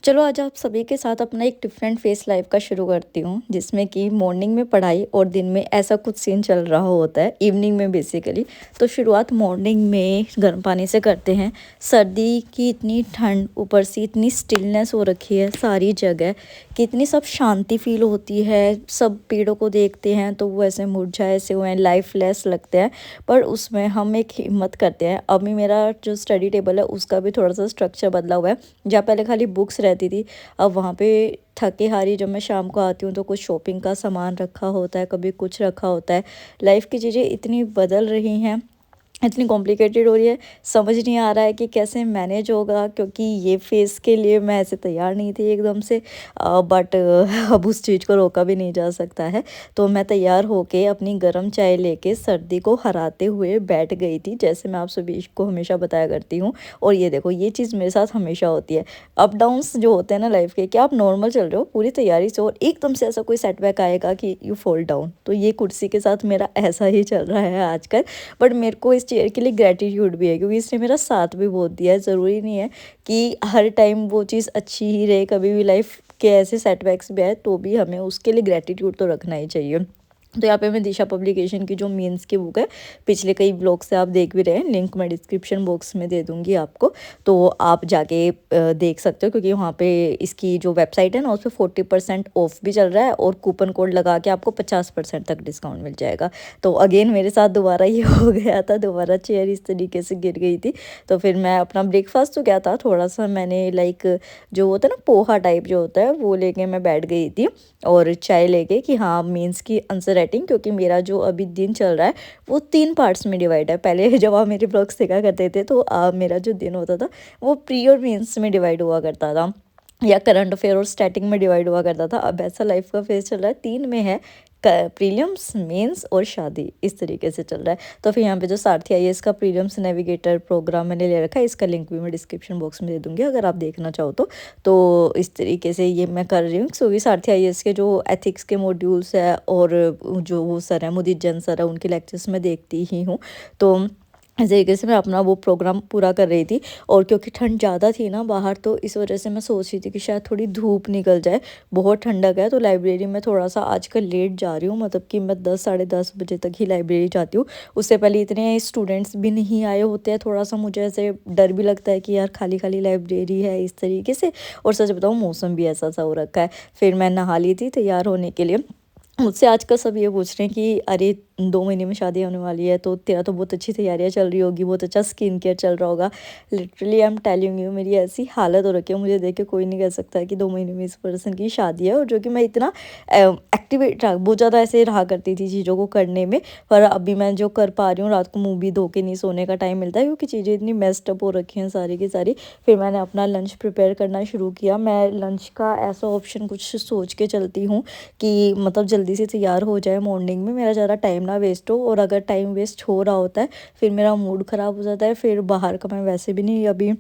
चलो आज आप सभी के साथ अपना एक डिफरेंट फेस लाइफ का शुरू करती हूँ जिसमें कि मॉर्निंग में पढ़ाई और दिन में ऐसा कुछ सीन चल रहा होता है इवनिंग में बेसिकली। तो शुरुआत मॉर्निंग में गर्म पानी से करते हैं। सर्दी की इतनी ठंड, ऊपर से इतनी स्टिलनेस हो रखी है सारी जगह कि इतनी सब शांति फील होती है। सब पेड़ों को देखते हैं तो वो ऐसे मुरझाए से हुए हैं, लाइफलेस लगते हैं। पर उसमें हम एक हिम्मत करते हैं। अभी मेरा जो स्टडी टेबल है उसका भी थोड़ा सा स्ट्रक्चर बदला हुआ है। जहाँ पहले खाली बुक्स रहती थी, अब वहाँ पे थके हारी जब मैं शाम को आती हूँ तो कुछ शॉपिंग का सामान रखा होता है, कभी कुछ रखा होता है। लाइफ की चीज़ें इतनी बदल रही हैं, इतनी कॉम्प्लिकेटेड हो रही है, समझ नहीं आ रहा है कि कैसे मैनेज होगा, क्योंकि ये फेज़ के लिए मैं ऐसे तैयार नहीं थी एकदम से। बट अब उस चीज़ को रोका भी नहीं जा सकता है। तो मैं तैयार होके अपनी गर्म चाय लेके सर्दी को हराते हुए बैठ गई थी, जैसे मैं आप सभी को हमेशा बताया करती हूँ। और ये देखो, ये चीज़ मेरे साथ हमेशा होती है। अप डाउन्स जो होते हैं ना लाइफ के, क्या आप नॉर्मल चल रहे हो पूरी तैयारी से और एकदम से ऐसा कोई सेटबैक आएगा कि यू फॉल डाउन। तो ये कुर्सी के साथ मेरा ऐसा ही चल रहा है आजकल। बट मेरे को इस चेयर के लिए ग्रैटिट्यूड भी है, क्योंकि इसने मेरा साथ भी बहुत दिया है। ज़रूरी नहीं है कि हर टाइम वो चीज़ अच्छी ही रहे, कभी भी लाइफ के ऐसे सेटबैक्स भी आए तो भी हमें उसके लिए ग्रैटिट्यूड तो रखना ही चाहिए। तो यहाँ पे मैं दिशा पब्लिकेशन की जो मेंस की बुक है, पिछले कई ब्लॉग से आप देख भी रहे हैं, लिंक मैं डिस्क्रिप्शन बॉक्स में दे दूँगी आपको। तो आप जाके देख सकते हो, क्योंकि वहाँ पे इसकी जो वेबसाइट है ना उस पर 40% ऑफ भी चल रहा है और कूपन कोड लगा के आपको 50% तक डिस्काउंट मिल जाएगा। तो अगेन मेरे साथ दोबारा ये हो गया था, दोबारा चेयर इस तरीके से गिर गई थी। तो फिर मैं अपना ब्रेकफास्ट तो क्या था, थोड़ा सा मैंने लाइक जो होता है ना पोहा टाइप जो होता है वो लेके मैं बैठ गई थी। और चाय लेके कि हाँ मेंस की आंसर राइटिंग, क्योंकि मेरा जो अभी दिन चल रहा है वो 3 पार्ट्स में डिवाइड है। पहले जब आप मेरे ब्लॉग्स देखा करते थे तो मेरा जो दिन होता था वो प्री और मेंस में डिवाइड हुआ करता था, या करंट अफेयर और स्टैटिक में डिवाइड हुआ करता था। अब ऐसा लाइफ का फेज चल रहा है, 3 में है, प्रीलिम्स, मेंस और शादी, इस तरीके से चल रहा है। तो फिर यहाँ पे जो सारथी आईएएस का प्रीलिम्स नेविगेटर प्रोग्राम मैंने ले रखा है, इसका लिंक भी मैं डिस्क्रिप्शन बॉक्स में दे दूँगी अगर आप देखना चाहो तो इस तरीके से ये मैं कर रही हूँ। सो ये सारथी आईएएस के जो एथिक्स के मॉड्यूल्स है और जो वो सर है मुदीत जैन सर है, उनके लेक्चर्स मैं देखती ही हूँ। तो इस तरीके से मैं अपना वो प्रोग्राम पूरा कर रही थी। और क्योंकि ठंड ज़्यादा थी ना बाहर, तो इस वजह से मैं सोच रही थी कि शायद थोड़ी धूप निकल जाए, बहुत ठंडक है। तो लाइब्रेरी में थोड़ा सा आजकल लेट जा रही हूँ, मतलब कि मैं 10 साढ़े 10 बजे तक ही लाइब्रेरी जाती हूँ। उससे पहले इतने स्टूडेंट्स भी नहीं आए होते हैं, थोड़ा सा मुझे ऐसे डर भी लगता है कि यार खाली खाली लाइब्रेरी है इस तरीके से। और सच बताऊँ मौसम भी ऐसा सा हो रखा है। फिर मैं नहा ली थी तैयार होने के लिए। मुझसे आजकल सब ये पूछ रहे हैं कि अरे 2 महीने में शादी होने वाली है तो तेरा तो बहुत अच्छी तैयारियां चल रही होगी, बहुत अच्छा स्किन केयर चल रहा होगा। Literally I am telling you, मेरी ऐसी हालत हो रखी है, मुझे देख के कोई नहीं कह सकता कि 2 महीने में इस पर्सन की शादी है। और जो कि मैं इतना एक्टिवेट रहा, बहुत ज़्यादा ऐसे रहा करती थी चीज़ों को करने में। पर अभी मैं जो कर पा रही हूँ, रात को मुँह भी धो के नहीं सोने का टाइम मिलता है, क्योंकि चीज़ें इतनी मेस्ड अप हो रखी हैं सारी की सारी। फिर मैंने अपना लंच प्रिपेयर करना शुरू किया। मैं लंच का ऐसा ऑप्शन कुछ सोच के चलती हूँ कि मतलब जल्दी से तैयार हो जाए, मॉर्निंग में मेरा ज़्यादा टाइम ना वेस्ट हो। और अगर टाइम वेस्ट हो रहा होता है फिर मेरा मूड ख़राब हो जाता है। फिर बाहर का मैं वैसे भी नहीं अभी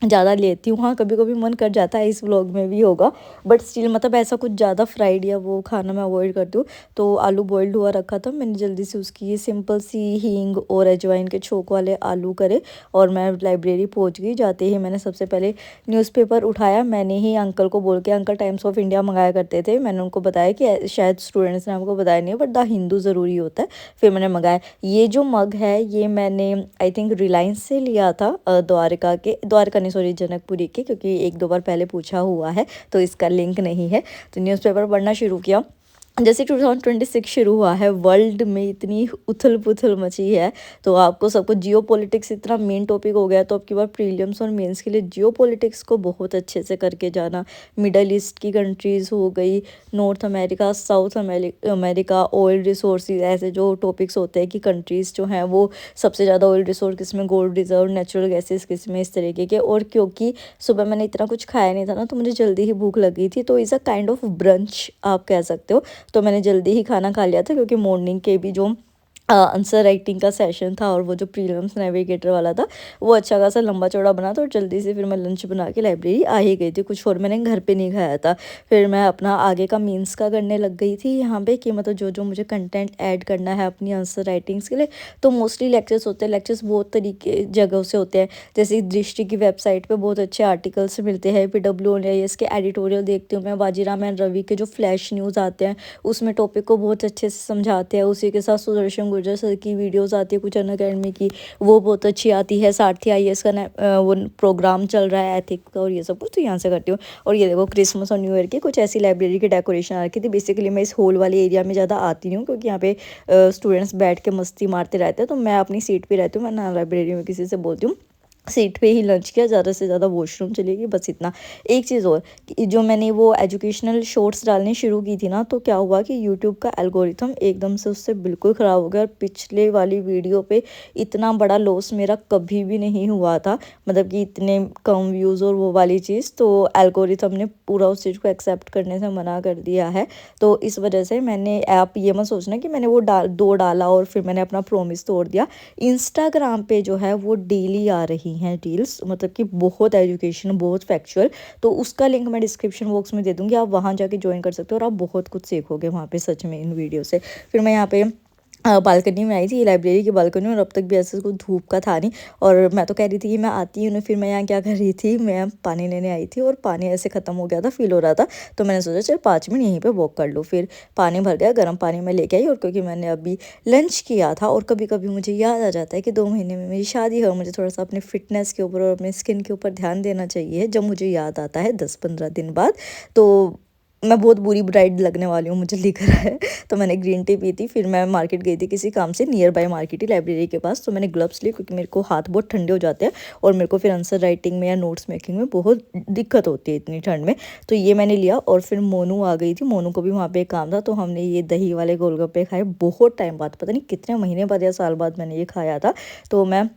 ज़्यादा लेती हूँ। हाँ कभी कभी मन कर जाता है, इस व्लॉग में भी होगा, बट स्टिल मतलब ऐसा कुछ ज़्यादा फ्राइड या वो खाना मैं अवॉइड करती हूँ। तो आलू बॉइल्ड हुआ रखा था, मैंने जल्दी से उसकी ये सिंपल सी हींग और अजवाइन के छोक वाले आलू करे और मैं लाइब्रेरी पहुँच गई। जाते ही मैंने सबसे पहले न्यूज़पेपर उठाया। मैंने ही अंकल को बोल के, अंकल टाइम्स ऑफ इंडिया मंगाया करते थे, मैंने उनको बताया कि शायद स्टूडेंट्स ने हमको बताया नहीं है बट द हिंदू ज़रूरी होता है। फिर मैंने मंगाया। ये जो मग है ये मैंने आई थिंक रिलायंस से लिया था, द्वारका नहीं सॉरी जनकपुरी के, क्योंकि 1-2 बार पहले पूछा हुआ है तो इसका लिंक नहीं है। तो न्यूज़पेपर पढ़ना शुरू किया। जैसे 2026 शुरू हुआ है, वर्ल्ड में इतनी उथल पुथल मची है। तो आपको सबको जियो पॉलिटिक्स इतना मेन टॉपिक हो गया, तो अब की बार प्रीलिम्स और मेंस के लिए जियो पॉलिटिक्स को बहुत अच्छे से करके जाना। मिडल ईस्ट की कंट्रीज़ हो गई, north America, south America, oil resources, ऐसे जो टॉपिक्स होते हैं कि कंट्रीज़ जो हैं वो सबसे ज़्यादा ऑयल रिसोर्स किसमें, गोल्ड रिजर्व, नेचुरल गैसेस किसमें, इस तरीके के। और क्योंकि सुबह मैंने इतना कुछ खाया नहीं था ना, तो मुझे जल्दी ही भूख लग गई थी। तो is a kind of brunch आप कह सकते हो। तो मैंने जल्दी ही खाना खा लिया था, क्योंकि मॉर्निंग के भी जो आंसर राइटिंग का सेशन था और वो जो प्रीलिम्स नेविगेटर वाला था वो अच्छा खासा लंबा चौड़ा बना था। और जल्दी से फिर मैं लंच बना के लाइब्रेरी आ ही गई थी, कुछ और मैंने घर पे नहीं खाया था। फिर मैं अपना आगे का मीन्स का करने लग गई थी यहाँ पे कि मतलब जो जो मुझे कंटेंट ऐड करना है अपनी आंसर राइटिंग्स के लिए। तो मोस्टली लेक्चर्स होते हैं, लेक्चर्स बहुत तरीके जगहों से होते हैं। जैसे दृष्टि की वेबसाइट पर बहुत अच्छे आर्टिकल्स मिलते हैं, PWIS के एडिटोरियल देखती हूँ मैं, बाजीराम एंड रवि के जो फ्लैश न्यूज़ आते हैं उसमें टॉपिक को बहुत अच्छे से समझाते हैं। उसी के साथ सुदर्शन गुर्जर सर की वीडियोस आती है कुछ अनअकैडमी की, वो बहुत अच्छी आती है। सारथी IAS का वो प्रोग्राम चल रहा है एथिक्स का और ये सब कुछ, तो यहाँ से करती हूँ। और ये देखो क्रिसमस और न्यू ईयर की कुछ ऐसी लाइब्रेरी की डेकोरेशन आ रखी थी। बेसिकली मैं इस हॉल वाले एरिया में ज़्यादा आती नहीं हूँ क्योंकि यहाँ पे स्टूडेंट्स बैठ के मस्ती मारते रहते हैं, तो मैं अपनी सीट पर रहती हूँ, मैं ना लाइब्रेरी में किसी से बोलती हूँ। सीट पे ही लंच किया, ज़्यादा से ज़्यादा वॉशरूम चलेगी, बस इतना। एक चीज़ और कि जो मैंने वो एजुकेशनल शॉर्ट्स डालनी शुरू की थी ना, तो क्या हुआ कि यूट्यूब का एल्गोरिथम एकदम से उससे बिल्कुल ख़राब हो गया। और पिछले वाली वीडियो पे इतना बड़ा लॉस मेरा कभी भी नहीं हुआ था, मतलब कि इतने कम व्यूज़ और वो वाली चीज़। तो एल्गोरिथम ने पूरा उस चीज़ को एक्सेप्ट करने से मना कर दिया है। तो इस वजह से मैंने, आप ये मत सोचना कि मैंने वो दो डाला और फिर मैंने अपना प्रॉमिस तोड़ दिया। इंस्टाग्राम पे जो है वो डेली आ रही हैं रील्स, मतलब कि बहुत एजुकेशन, बहुत फैक्चुअल। तो उसका लिंक मैं डिस्क्रिप्शन बॉक्स में दे दूँगी, आप वहाँ जाके ज्वाइन कर सकते हो और आप बहुत कुछ सीखोगे वहाँ पे सच में इन वीडियो से। फिर मैं यहाँ पे बालकनी में आई थी, लाइब्रेरी की बालकनी में, और अब तक भी ऐसे कोई धूप का था नहीं। और मैं तो कह रही थी कि मैं आती हूँ ना, फिर मैं यहाँ क्या कर रही थी, मैं पानी लेने आई थी और पानी ऐसे ख़त्म हो गया था, फील हो रहा था। तो मैंने सोचा चल 5 मिनट यहीं पे वॉक कर लूँ। फिर पानी भर गया, गर्म पानी में लेके आई। और क्योंकि मैंने अभी लंच किया था और कभी कभी मुझे याद आ जाता है कि 2 महीने में मेरी शादी है और मुझे थोड़ा सा अपने फिटनेस के ऊपर और अपने स्किन के ऊपर ध्यान देना चाहिए, जब मुझे याद आता है 10-15 दिन बाद। तो मैं बहुत बुरी ब्राइड लगने वाली हूँ, मुझे लिख रहा है। तो मैंने ग्रीन टी पी थी, फिर मैं मार्केट गई थी किसी काम से, near by market he library के पास। तो मैंने ग्लव्स लिए क्योंकि मेरे को हाथ बहुत ठंडे हो जाते हैं और मेरे को फिर आंसर राइटिंग में या नोट्स मेकिंग में बहुत दिक्कत होती है इतनी ठंड में। तो ये मैंने लिया और फिर मोनू आ गई थी, मोनू को भी वहाँ पे एक काम था, तो हमने ये दही वाले गोलगप्पे खाए बहुत टाइम बाद, पता नहीं कितने महीने बाद या साल बाद मैंने ये खाया था। तो मैं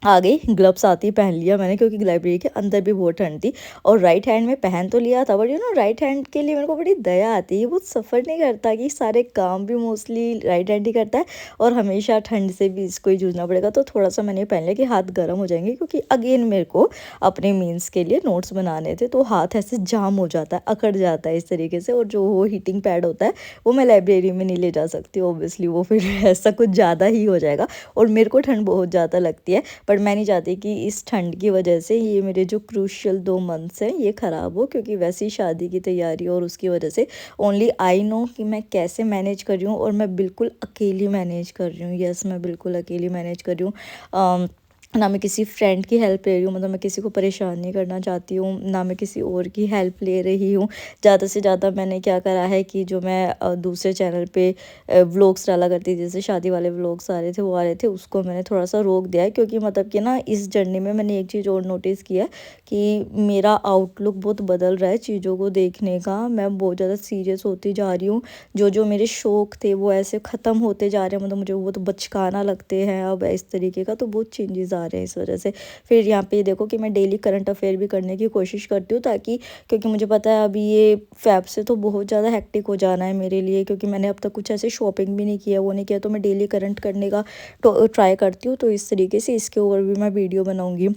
आ गई, ग्लव्स आती ही पहन लिया मैंने क्योंकि लाइब्रेरी के अंदर भी बहुत ठंड थी। और राइट हैंड में पहन तो लिया था, बट राइट हैंड के लिए मेरे को बड़ी दया आती है, वो सफ़र नहीं करता कि सारे काम भी मोस्टली राइट हैंड ही करता है और हमेशा ठंड से भी इसको ही जूझना पड़ेगा। तो थोड़ा सा मैंने पहन लिया कि हाथ गर्म हो जाएंगे, क्योंकि अगेन मेरे को अपने मीन्स के लिए नोट्स बनाने थे, तो हाथ ऐसे जाम हो जाता है, अकड़ जाता है इस तरीके से। और जो वो हीटिंग पैड होता है वो मैं लाइब्रेरी में नहीं ले जा सकती ऑब्वियसली, वो फिर ऐसा कुछ ज़्यादा ही हो जाएगा। और मेरे को ठंड बहुत ज़्यादा लगती है, पर मैं नहीं चाहती कि इस ठंड की वजह से ये मेरे जो क्रूशियल 2 मंथ्स हैं ये ख़राब हो, क्योंकि वैसी शादी की तैयारी और उसकी वजह से ओनली आई नो कि मैं कैसे मैनेज कर रही हूँ। और मैं बिल्कुल अकेली मैनेज कर रही हूँ, यस मैं बिल्कुल अकेली मैनेज कर रही हूँ। ना मैं किसी फ्रेंड की हेल्प ले रही हूँ, मतलब मैं किसी को परेशान नहीं करना चाहती हूँ, ना मैं किसी और की हेल्प ले रही हूँ। ज़्यादा से ज़्यादा मैंने क्या करा है कि जो मैं दूसरे चैनल पे व्लॉग्स डाला करती थी, जैसे शादी वाले व्लॉग्स आ रहे थे वो आ रहे थे, उसको मैंने थोड़ा सा रोक दिया है। क्योंकि मतलब कि ना इस जर्नी में मैंने एक चीज़ और नोटिस किया है कि मेरा आउटलुक बहुत बदल रहा है चीज़ों को देखने का। मैं बहुत ज़्यादा सीरियस होती जा रही हूँ, जो जो मेरे शौक़ थे वो ऐसे ख़त्म होते जा रहे हैं, मतलब मुझे वो तो बचकाना लगते हैं अब इस तरीके का। तो बहुत चेंजेस आ रहे हैं इस वजह से। फिर यहाँ पे देखो कि मैं डेली करंट अफेयर भी करने की कोशिश करती हूँ, ताकि, क्योंकि मुझे पता है अभी ये फैब से तो बहुत ज़्यादा हेक्टिक हो जाना है मेरे लिए, क्योंकि मैंने अब तक कुछ ऐसे शॉपिंग भी नहीं किया, वो नहीं किया। तो मैं डेली करंट करने का ट्राई करती हूँ। तो इस तरीके से इसके ऊपर भी मैं वीडियो बनाऊँगी।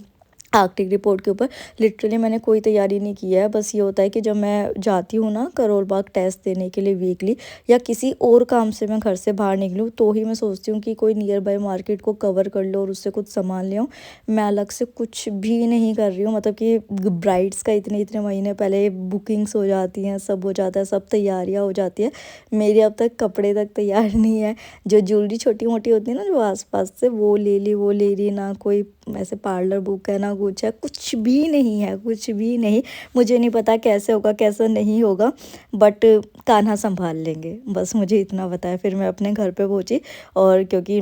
आर्कटिक रिपोर्ट के ऊपर लिटरली मैंने कोई तैयारी नहीं की है, बस ये होता है कि जब मैं जाती हूँ ना करोल बाग टेस्ट देने के लिए वीकली, या किसी और काम से मैं घर से बाहर निकलूँ, तो ही मैं सोचती हूँ कि कोई नियर बाय मार्केट को कवर कर लो और उससे कुछ सामान ले आऊँ। मैं अलग से कुछ भी नहीं कर रही हूँ, मतलब कि ब्राइड्स का इतने इतने महीने पहले बुकिंग्स हो जाती हैं, सब हो जाता है, सब तैयारियाँ हो जाती है। मेरे अब तक कपड़े तक तैयार नहीं है। जो ज्वेलरी छोटी मोटी होती है ना जो आसपास से, वो ले ली वो ले रही, ना कोई ऐसे पार्लर बुक है ना कुछ है, कुछ भी नहीं है, कुछ भी नहीं। मुझे नहीं पता कैसे होगा कैसे नहीं होगा, बट कान्हा संभाल लेंगे, बस मुझे इतना पता है। फिर मैं अपने घर पे पहुंची, और क्योंकि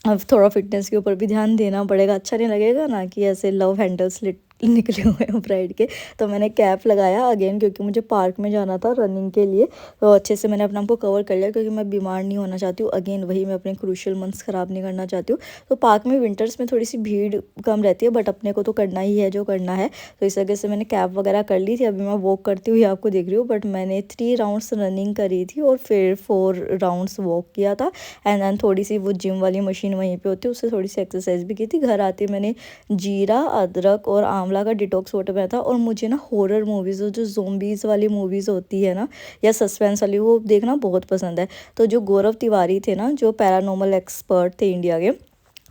अब थोड़ा फिटनेस के ऊपर भी ध्यान देना पड़ेगा, अच्छा नहीं लगेगा ना कि ऐसे लव हैंडल स्लिट निकले हुए हैं ब्राइड के। तो मैंने कैप लगाया अगेन, क्योंकि मुझे पार्क में जाना था रनिंग के लिए। तो अच्छे से मैंने अपने आप को कवर कर लिया, क्योंकि मैं बीमार नहीं होना चाहती हूँ। अगेन वही, मैं अपने क्रूशियल मंथ्स ख़राब नहीं करना चाहती हूँ। तो पार्क में विंटर्स में थोड़ी सी भीड़ कम रहती है, बट अपने को तो करना ही है जो करना है। तो इस वजह से मैंने कैप वगैरह कर ली थी। अभी मैं वॉक करती हुई आपको देख रही हूँ, बट मैंने 3 राउंड्स रनिंग करी थी और फिर 4 राउंड्स वॉक किया था। एंड देन थोड़ी सी वो जिम वाली मशीन वहीं पे होती है, उससे थोड़ी सी एक्सरसाइज भी की थी। घर आते मैंने जीरा, अदरक और आंवला का डिटॉक्स वाटर बनाया था। और मुझे ना हॉरर मूवीज़, जो ज़ोंबीज़ वाली मूवीज़ होती है ना, या सस्पेंस वाली, वो देखना बहुत पसंद है। तो जो गौरव तिवारी थे ना, जो पैरानॉर्मल एक्सपर्ट थे इंडिया के,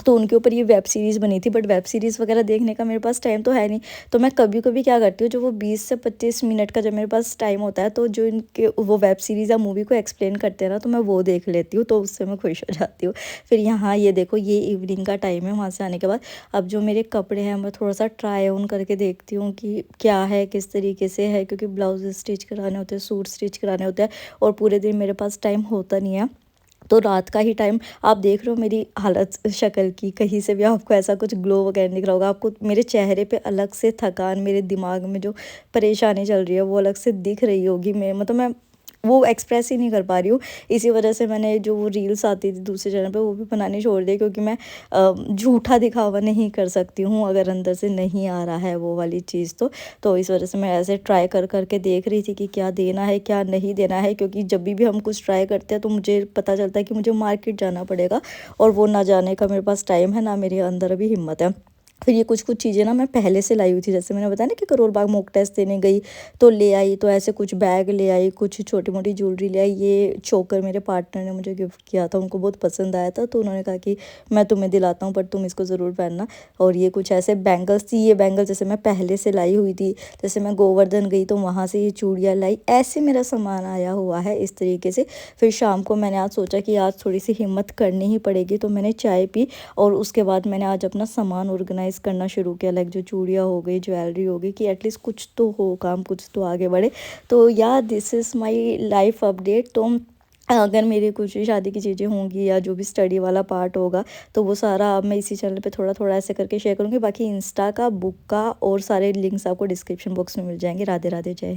तो उनके ऊपर ये वेब सीरीज़ बनी थी। बट वेब सीरीज़ वगैरह देखने का मेरे पास टाइम तो है नहीं। तो मैं कभी कभी क्या करती हूँ, जो वो 20 से 25 मिनट का जब मेरे पास टाइम होता है, तो जो इनके वो वेब सीरीज़ या मूवी को एक्सप्लेन करते हैं ना, तो मैं वो देख लेती हूँ। तो उससे मैं खुश हो जाती हूँ। फिर यहाँ ये देखो, ये इवनिंग का टाइम है। वहाँ से आने के बाद अब जो मेरे कपड़े हैं, मैं थोड़ा सा ट्राई ऑन करके देखती हूँ कि क्या है, किस तरीके से है, क्योंकि ब्लाउज स्टिच कराने होते हैं, सूट स्टिच कराने होते हैं, और पूरे दिन मेरे पास टाइम होता नहीं है। तो रात का ही टाइम आप देख रहे हो मेरी हालत शक्ल की, कहीं से भी आपको ऐसा कुछ ग्लो वगैरह नहीं दिख रहा होगा। आपको मेरे चेहरे पे अलग से थकान, मेरे दिमाग में जो परेशानी चल रही है वो अलग से दिख रही होगी। मैं वो एक्सप्रेस ही नहीं कर पा रही हूँ। इसी वजह से मैंने जो वो रील्स आती थी दूसरे चैनल पे, वो भी बनानी छोड़ दी, क्योंकि मैं झूठा दिखावा नहीं कर सकती हूँ अगर अंदर से नहीं आ रहा है वो वाली चीज़। तो इस वजह से मैं ऐसे ट्राई कर करके देख रही थी कि क्या देना है क्या नहीं देना है, क्योंकि जब भी हम कुछ ट्राई करते हैं तो मुझे पता चलता है कि मुझे मार्केट जाना पड़ेगा, और वो ना जाने का मेरे पास टाइम है, ना मेरे अंदर अभी हिम्मत है। फिर ये कुछ कुछ चीज़ें ना मैं पहले से लाई हुई थी, जैसे मैंने बताया ना कि करोल बाग मॉक टेस्ट देने गई तो ले आई, तो ऐसे कुछ बैग ले आई, कुछ छोटी मोटी ज्वेलरी ले आई। ये चोकर मेरे पार्टनर ने मुझे गिफ्ट किया था, उनको बहुत पसंद आया था, तो उन्होंने कहा कि मैं तुम्हें दिलाता हूँ, पर तुम इसको ज़रूर पहनना। और ये कुछ ऐसे बैंगल्स थी, ये बैंगल जैसे मैं पहले से लाई हुई थी। जैसे मैं गोवर्धन गई तो वहाँ से ये चूड़ियाँ लाई, ऐसे मेरा सामान आया हुआ है इस तरीके से। फिर शाम को मैंने आज सोचा कि आज थोड़ी सी हिम्मत करनी ही पड़ेगी, तो मैंने चाय पी, और उसके बाद मैंने आज अपना सामान ऑर्गेनाइज़ करना शुरू किया। लाइक जो चूड़ियाँ हो गई, ज्वेलरी हो गई, कि एटलीस्ट कुछ तो हो काम, कुछ तो आगे बढ़े। तो या this is my life update. तो अगर मेरी कुछ शादी की चीज़ें होंगी या जो भी स्टडी वाला पार्ट होगा, तो वो सारा अब मैं इसी चैनल पे थोड़ा थोड़ा ऐसे करके शेयर करूँगी। बाकी इंस्टा का, बुक का और सारे लिंक्स आपको डिस्क्रिप्शन बॉक्स में मिल जाएंगे। राधे राधे, जय।